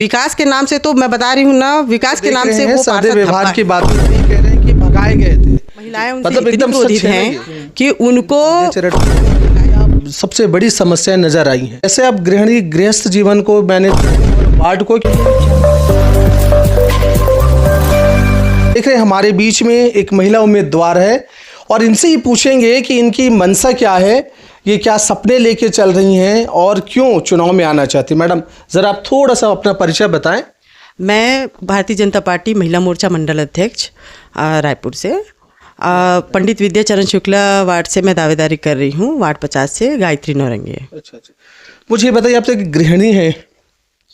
विकास के नाम से तो मैं बता रही हूँ ना, विकास के नाम से वो सादे व्यवहार की बात कह रहे हैं कि भगाए गए थे। महिलाएं उनसे इतनी क्रोधित हैं कि उनको सबसे बड़ी समस्या नजर आई है। ऐसे आप गृहिणी गृहस्थ जीवन को मैनेज वार्ड को देख रहे हैं। हमारे बीच में एक महिला उम्मीदवार है और इनसे ही पूछेंगे कि इनकी मंशा क्या है, ये क्या सपने लेके चल रही हैं और क्यों चुनाव में आना चाहती। मैडम जरा आप थोड़ा सा अपना परिचय बताएं। मैं भारतीय जनता पार्टी महिला मोर्चा मंडल अध्यक्ष रायपुर से, पंडित विद्याचरण शुक्ला वार्ड से मैं दावेदारी कर रही हूँ, वार्ड 50 से गायत्री नौरंगी। अच्छा, मुझे बताइए, आप तो एक गृहिणी है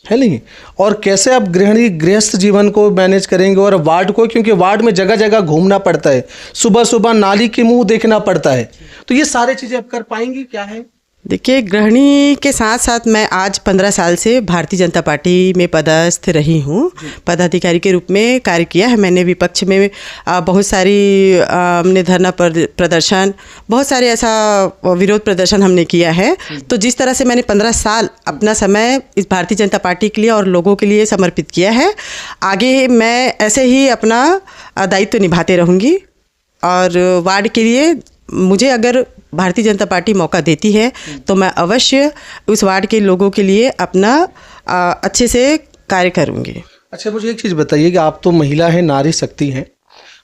नहीं, और कैसे आप गृहिणी गृहस्थ जीवन को मैनेज करेंगे और वार्ड को, क्योंकि वार्ड में जगह जगह घूमना पड़ता है, सुबह सुबह नाली के मुंह देखना पड़ता है, तो ये सारी चीज़ें आप कर पाएंगी क्या है? देखिए, गृहिणी के साथ साथ मैं आज 15 साल से भारतीय जनता पार्टी में पदस्थ रही हूँ, पदाधिकारी के रूप में कार्य किया है मैंने। विपक्ष में बहुत सारी हमने धरना प्रदर्शन, बहुत सारे ऐसा विरोध प्रदर्शन हमने किया है। तो जिस तरह से मैंने 15 साल अपना समय इस भारतीय जनता पार्टी के लिए और लोगों के लिए समर्पित किया है, आगे मैं ऐसे ही अपना दायित्व निभाते रहूँगी। और वार्ड के लिए मुझे अगर भारतीय जनता पार्टी मौका देती है तो मैं अवश्य उस वार्ड के लोगों के लिए अपना अच्छे से कार्य करूंगी। अच्छा, मुझे एक चीज़ बताइए कि आप तो महिला हैं, नारी शक्ति हैं,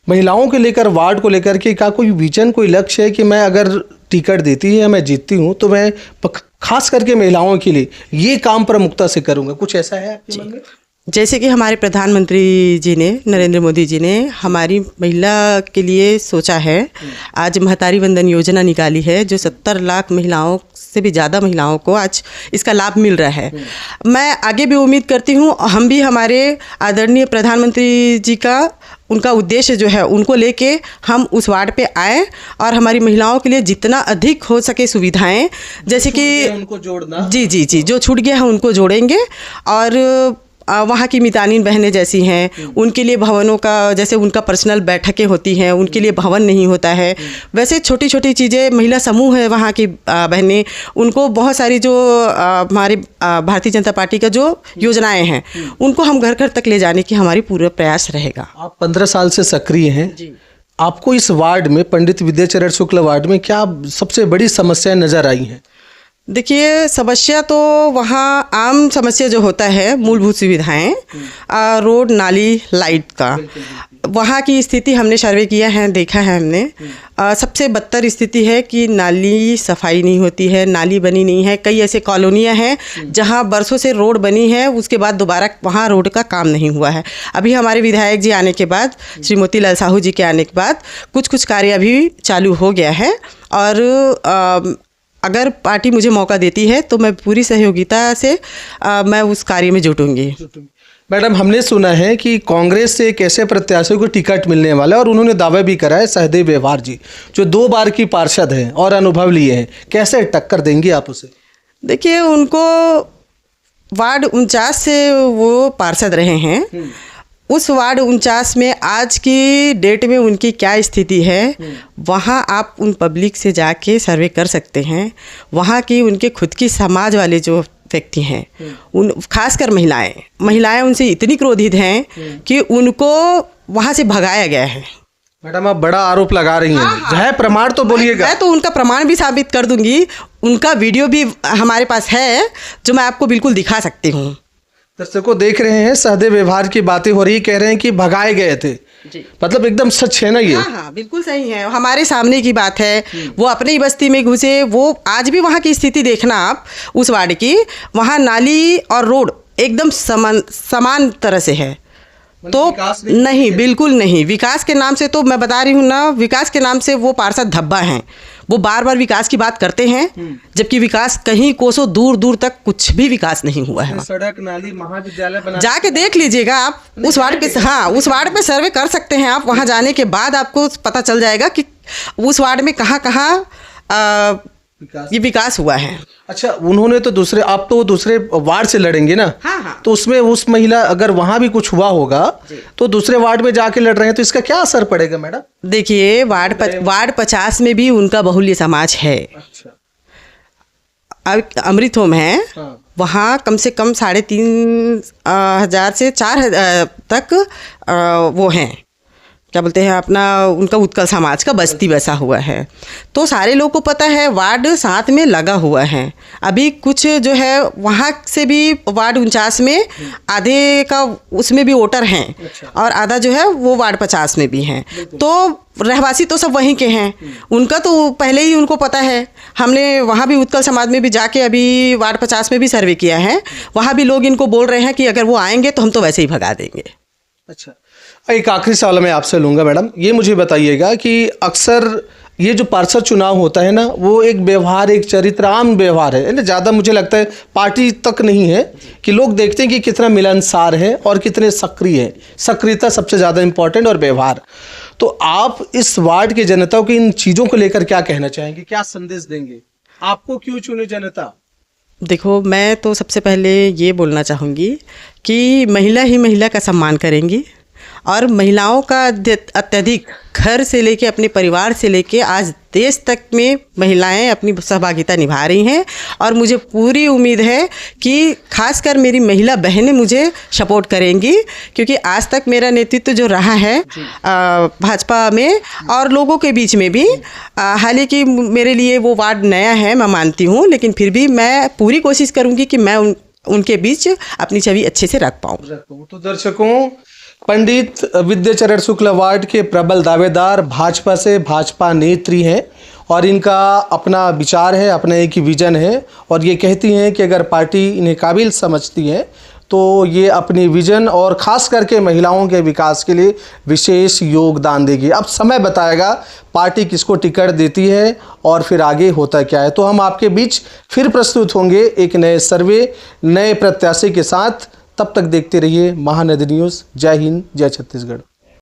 महिलाओं के लेकर वार्ड को लेकर के क्या कोई विजन, कोई लक्ष्य है कि मैं अगर टिकट देती है, मैं जीतती हूँ तो मैं खास करके महिलाओं के लिए ये काम प्रमुखता से करूँगा, कुछ ऐसा है आपके मन में? जैसे कि हमारे प्रधानमंत्री जी ने, नरेंद्र मोदी जी ने हमारी महिला के लिए सोचा है। आज महतारी वंदन योजना निकाली है जो 70 लाख महिलाओं से भी ज़्यादा महिलाओं को आज इसका लाभ मिल रहा है। मैं आगे भी उम्मीद करती हूँ हम भी हमारे आदरणीय प्रधानमंत्री जी का, उनका उद्देश्य जो है उनको लेके हम उस वार्ड पे आए और हमारी महिलाओं के लिए जितना अधिक हो सके सुविधाएं, जैसे कि उनको जोड़ना, जी जो छूट गया है उनको जोड़ेंगे। और वहाँ की मितानिन बहनें जैसी हैं, उनके लिए भवनों का, जैसे उनका पर्सनल बैठकें होती हैं, उनके लिए भवन नहीं होता है, वैसे छोटी छोटी चीज़ें, महिला समूह है वहाँ की बहनें, उनको बहुत सारी जो हमारे भारतीय जनता पार्टी का जो योजनाएं हैं उनको हम घर घर तक ले जाने की हमारी पूरा प्रयास रहेगा। आप 15 साल से सक्रिय हैं जी। आपको इस वार्ड में, पंडित विद्याचरण शुक्ला वार्ड में, क्या सबसे बड़ी समस्याएं नजर आई हैं? देखिए, समस्या तो वहाँ आम समस्या जो होता है, मूलभूत सुविधाएं, रोड, नाली, लाइट का, वहाँ की स्थिति हमने सर्वे किया है, देखा है हमने। सबसे बदतर स्थिति है कि नाली सफाई नहीं होती है, नाली बनी नहीं है। कई ऐसे कॉलोनियाँ हैं जहाँ बरसों से रोड बनी है, उसके बाद दोबारा वहाँ रोड का काम नहीं हुआ है। अभी हमारे विधायक जी आने के बाद, श्री मोतीलाल साहू जी के आने के बाद कुछ कार्य अभी चालू हो गया है। और अगर पार्टी मुझे मौका देती है तो मैं पूरी सहयोगिता से मैं उस कार्य में जुटूंगी। मैडम, हमने सुना है कि कांग्रेस से एक ऐसे प्रत्याशी को टिकट मिलने वाला है और उन्होंने दावा भी करा है, सहदेव व्यवहार जी, जो 2 बार की पार्षद हैं और अनुभव लिए हैं, कैसे टक्कर देंगी आप उसे? देखिए, उनको वार्ड 49 से वो पार्षद रहे हैं। उस वार्ड 49 में आज की डेट में उनकी क्या स्थिति है, वहाँ आप उन पब्लिक से जाके सर्वे कर सकते हैं। वहाँ की उनके खुद की समाज वाले जो व्यक्ति हैं, उन खासकर महिलाएं उनसे इतनी क्रोधित हैं कि उनको वहाँ से भगाया गया है। मैडम, आप बड़ा आरोप लगा रही हैं। हाँ। प्रमाण तो बोलिएगा। मैं तो उनका प्रमाण भी साबित कर दूंगी, उनका वीडियो भी हमारे पास है जो मैं आपको बिल्कुल दिखा सकती हूँ। दर्शकों देख रहे हैं, सहदेव व्यवहार की बातें हो रही, कह रहे हैं कि भगाए गए थे जी। मतलब एकदम सच है ना ये? हाँ, बिल्कुल सही है, हमारे सामने की बात है। वो अपनी ही बस्ती में घुसे, वो आज भी वहाँ की स्थिति देखना आप उस वार्ड की, वहाँ नाली और रोड एकदम समान तरह से है। तो नहीं, बिल्कुल नहीं। विकास के नाम से तो मैं बता रही हूँ ना, विकास के नाम से वो पार्षद धब्बा हैं। वो बार बार विकास की बात करते हैं, जबकि विकास कहीं कोसों दूर दूर तक कुछ भी विकास नहीं हुआ है। सड़क, नाली, महाविद्यालय बना, जाके देख लीजिएगा आप उस वार्ड पे। हाँ, उस वार्ड पे सर्वे कर सकते हैं आप। वहाँ जाने के बाद आपको पता चल जाएगा कि उस वार्ड में कहाँ कहाँ ये विकास हुआ है। अच्छा, उन्होंने तो दूसरे, आप तो दूसरे वार्ड से लड़ेंगे ना? हाँ। तो उसमें उस महिला, अगर वहाँ भी कुछ हुआ होगा तो दूसरे वार्ड में जाके लड़ रहे हैं, तो इसका क्या असर पड़ेगा मैडम? देखिए, वार्ड 50 में भी उनका बहुल्य समाज है। अच्छा। अमृत होम है, वहाँ कम से कम 3,500 से 4,000 तक वो हैं, क्या बोलते हैं अपना, उनका उत्कल समाज का बस्ती बसा हुआ है। तो सारे लोग को पता है वार्ड 7 में लगा हुआ है। अभी कुछ जो है वहाँ से भी वार्ड 49 में आधे का उसमें भी वोटर हैं, और आधा जो है वो वार्ड 50 में भी हैं। तो रहवासी तो सब वहीं के हैं, उनका तो पहले ही उनको पता है। हमने वहाँ भी उत्कल समाज में भी जाके अभी वार्ड 50 में भी सर्वे किया है, वहाँ भी लोग इनको बोल रहे हैं कि अगर वो आएंगे तो हम तो वैसे ही भगा देंगे। अच्छा, एक आखिरी सवाल मैं आपसे लूँगा मैडम, ये मुझे बताइएगा कि अक्सर ये जो पार्षद चुनाव होता है ना, वो एक व्यवहार, एक चरित्र, आम व्यवहार है ना, ज़्यादा मुझे लगता है पार्टी तक नहीं है, कि लोग देखते हैं कि कितना मिलनसार है और कितने सक्रिय है। सक्रियता सबसे ज़्यादा इम्पोर्टेंट और व्यवहार। तो आप इस वार्ड के जनता को इन चीज़ों को लेकर क्या कहना चाहेंगे, क्या संदेश देंगे? आपको क्यों चुने जनता? देखो, मैं तो सबसे पहले ये बोलना चाहूँगी कि महिला ही महिला का सम्मान करेंगी, और महिलाओं का अत्यधिक घर से लेके अपने परिवार से लेके आज देश तक में महिलाएं अपनी सहभागिता निभा रही हैं। और मुझे पूरी उम्मीद है कि खासकर मेरी महिला बहनें मुझे सपोर्ट करेंगी, क्योंकि आज तक मेरा नेतृत्व जो रहा है भाजपा में और लोगों के बीच में भी, हालांकि मेरे लिए वो वार्ड नया है, मैं मानती हूँ, लेकिन फिर भी मैं पूरी कोशिश करूँगी कि मैं उनके बीच अपनी छवि अच्छे से रख पाऊँ। तो दर्शकों, पंडित विद्याचरण शुक्ल वार्ड के प्रबल दावेदार भाजपा से भाजपा नेत्री हैं, और इनका अपना विचार है, अपना एक ही विजन है, और ये कहती हैं कि अगर पार्टी इन्हें काबिल समझती है तो ये अपनी विजन और ख़ास करके महिलाओं के विकास के लिए विशेष योगदान देगी। अब समय बताएगा पार्टी किसको टिकट देती है और फिर आगे होता क्या है। तो हम आपके बीच फिर प्रस्तुत होंगे एक नए सर्वे, नए प्रत्याशी के साथ। तब तक देखते रहिए महानदी न्यूज़। जय हिंद, जय छत्तीसगढ़।